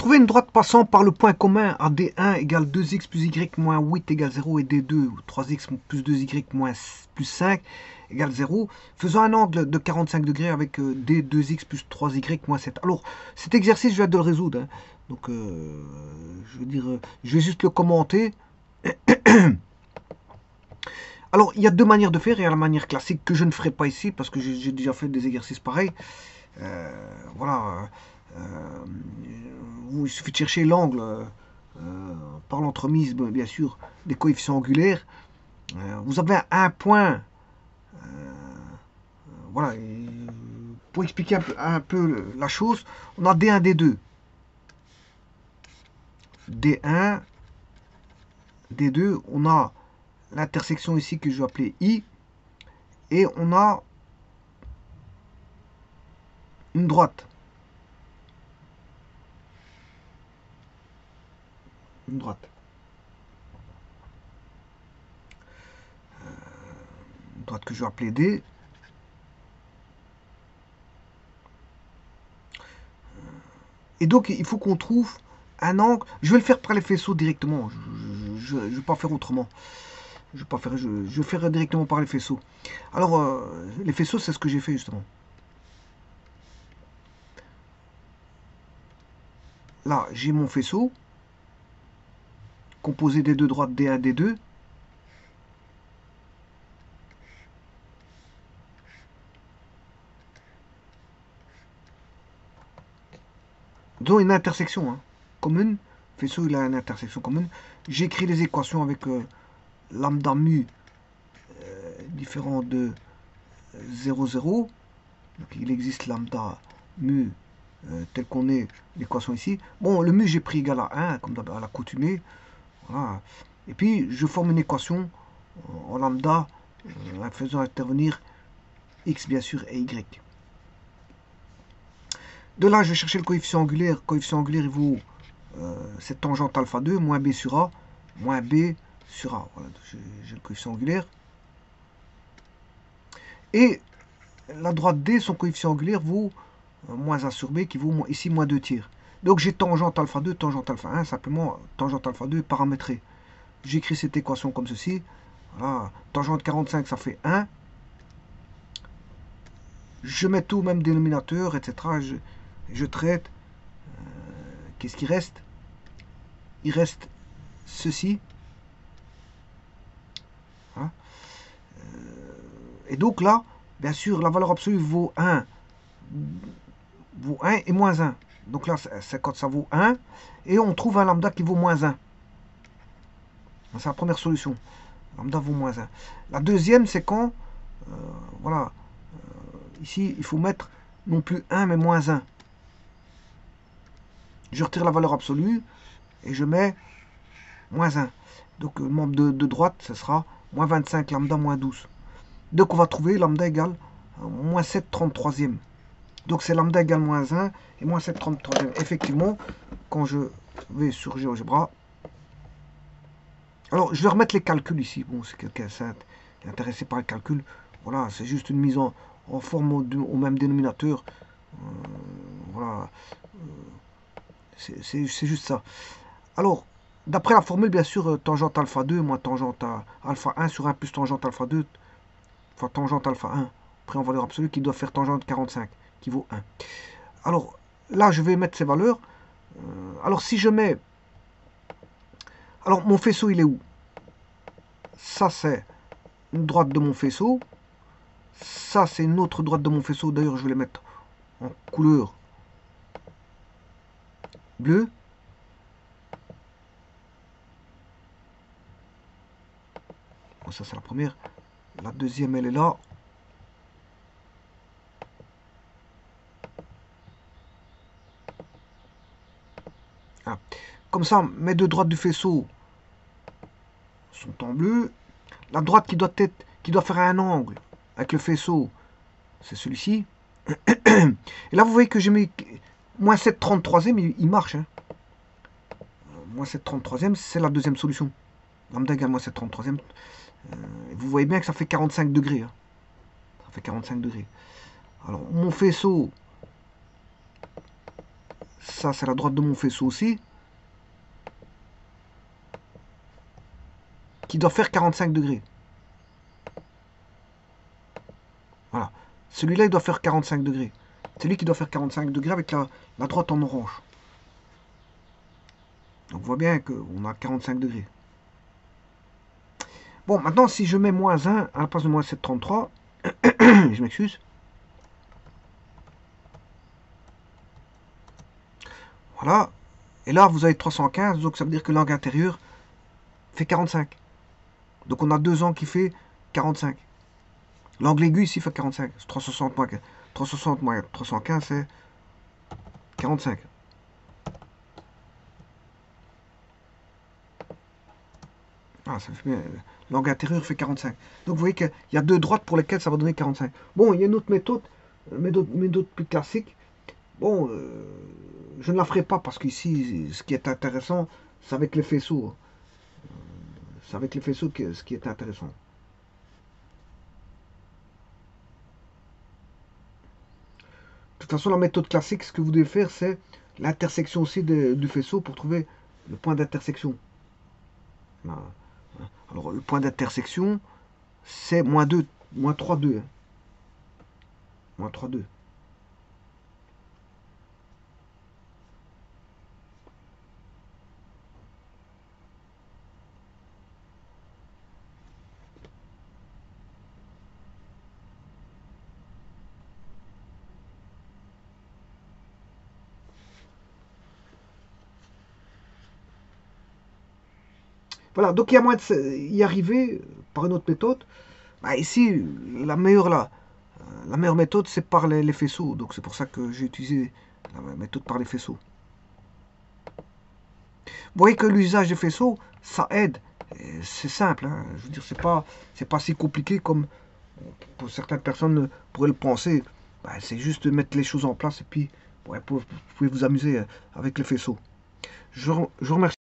Trouver une droite passant par le point commun à D1 égale 2x plus y moins 8 égale 0 et D2 3x plus 2y moins plus 5 égale 0, faisant un angle de 45 degrés avec D2x plus 3y moins 7. Alors, cet exercice, je viens de le résoudre. Hein. Donc, je veux dire, je vais juste le commenter. Alors, il y a deux manières de faire. Il y a la manière classique que je ne ferai pas ici parce que j'ai déjà fait des exercices pareils. Voilà. Il suffit de chercher l'angle par l'entremise, bien sûr, des coefficients angulaires. Vous avez un point. Voilà. Pour expliquer un peu la chose, on a D1, D2. D1, D2, on a l'intersection ici que je vais appeler I, et on a une droite. Une droite. Une droite que je vais appeler D. Et donc, il faut qu'on trouve un angle. Je vais le faire par les faisceaux directement. Je ne vais pas faire autrement. Je vais faire directement par les faisceaux. Alors, les faisceaux, c'est ce que j'ai fait justement. Là, j'ai mon faisceau, composé des deux droites D1, D2. Dont une intersection commune. Faisceau, il a une intersection commune. J'écris les équations avec lambda mu différent de 0, 0. Donc, il existe lambda mu tel qu'on est l'équation ici. Bon, le mu, j'ai pris égal à 1, comme à l'accoutumée. Voilà. Et puis, je forme une équation en lambda faisant intervenir x, bien sûr, et y. De là, je vais chercher le coefficient angulaire. Le coefficient angulaire, il vaut cette tangente alpha 2, moins b sur a, moins b sur a. Voilà, j'ai le coefficient angulaire. Et la droite D, son coefficient angulaire vaut moins a sur b, qui vaut ici moins 2 tiers. Donc j'ai tangente alpha 2, tangente alpha 1, simplement tangente alpha 2 paramétrée. J'écris cette équation comme ceci. Voilà. Tangente 45, ça fait 1. Je mets tout au même dénominateur, etc. Je traite. Qu'est-ce qui reste? Il reste ceci. Hein. Et donc là, bien sûr, la valeur absolue vaut 1 et moins 1. Donc là, c'est quand ça vaut 1. Et on trouve un lambda qui vaut moins 1. C'est la première solution. Lambda vaut moins 1. La deuxième, c'est quand, voilà, ici, il faut mettre non plus 1, mais moins 1. Je retire la valeur absolue et je mets moins 1. Donc le membre de droite, ce sera moins 25 lambda moins 12. Donc on va trouver lambda égale moins 7 33e. Donc c'est lambda égale moins 1 et moins 7 33e. Effectivement, quand je vais sur GeoGebra, alors je vais remettre les calculs ici. Bon, c'est quelqu'un est intéressé par le calcul. Voilà, c'est juste une mise en forme au même dénominateur. Voilà. C'est juste ça. Alors, d'après la formule, bien sûr, tangente alpha 2 moins tangente alpha 1 sur 1 plus tangente alpha 2 fois tangente alpha 1, pris en valeur absolue, qui doit faire tangente 45, qui vaut 1. Alors, là, je vais mettre ces valeurs. Alors, si je mets... Alors, mon faisceau, il est où? Ça, c'est une droite de mon faisceau. Ça, c'est une autre droite de mon faisceau. D'ailleurs, je vais les mettre en couleur bleue. Bon, ça, c'est la première. La deuxième, elle est là. Ah. Comme ça, mes deux droites du faisceau sont en bleu. La droite qui doit faire un angle avec le faisceau, c'est celui-ci. Et là, vous voyez que j'ai mis moins 7 33e, il marche. Hein. Moins 7 33e, c'est la deuxième solution. Lambda égale moins 7 33e. Vous voyez bien que ça fait 45 degrés. Hein. Ça fait 45 degrés. Alors, mon faisceau, Ça, c'est la droite de mon faisceau aussi. Qui doit faire 45 degrés. Voilà. Celui-là, il doit faire 45 degrés. C'est lui qui doit faire 45 degrés avec la droite en orange. Donc, on voit bien qu'on a 45 degrés. Bon, maintenant, si je mets moins 1 à la place de moins 733, je m'excuse. Voilà. Et là, vous avez 315, donc ça veut dire que l'angle intérieur fait 45. Donc, on a 2 angles qui fait 45. L'angle aigu ici fait 45. 360 moins 360 moins 315, c'est 45. Ah, ça fait bien. L'angle intérieur fait 45. Donc vous voyez qu'il y a deux droites pour lesquelles ça va donner 45. Bon, il y a une autre méthode plus classique. Bon, je ne la ferai pas parce qu'ici, ce qui est intéressant, c'est avec les faisceaux. C'est avec les faisceaux ce qui est intéressant. De toute façon, la méthode classique, ce que vous devez faire, c'est l'intersection aussi du faisceau pour trouver le point d'intersection. Alors, le point d'intersection, c'est moins 2, moins 3, 2. Moins 3, 2. Voilà, donc il y a moyen de y arriver par une autre méthode. Bah, ici, la meilleure méthode, c'est par les faisceaux. Donc c'est pour ça que j'ai utilisé la méthode par les faisceaux. Vous voyez que l'usage des faisceaux, ça aide. C'est simple, hein. Je veux dire, c'est pas si compliqué comme pour certaines personnes pourraient le penser. Bah, c'est juste de mettre les choses en place et puis ouais, vous pouvez vous amuser avec les faisceaux. Je vous remercie.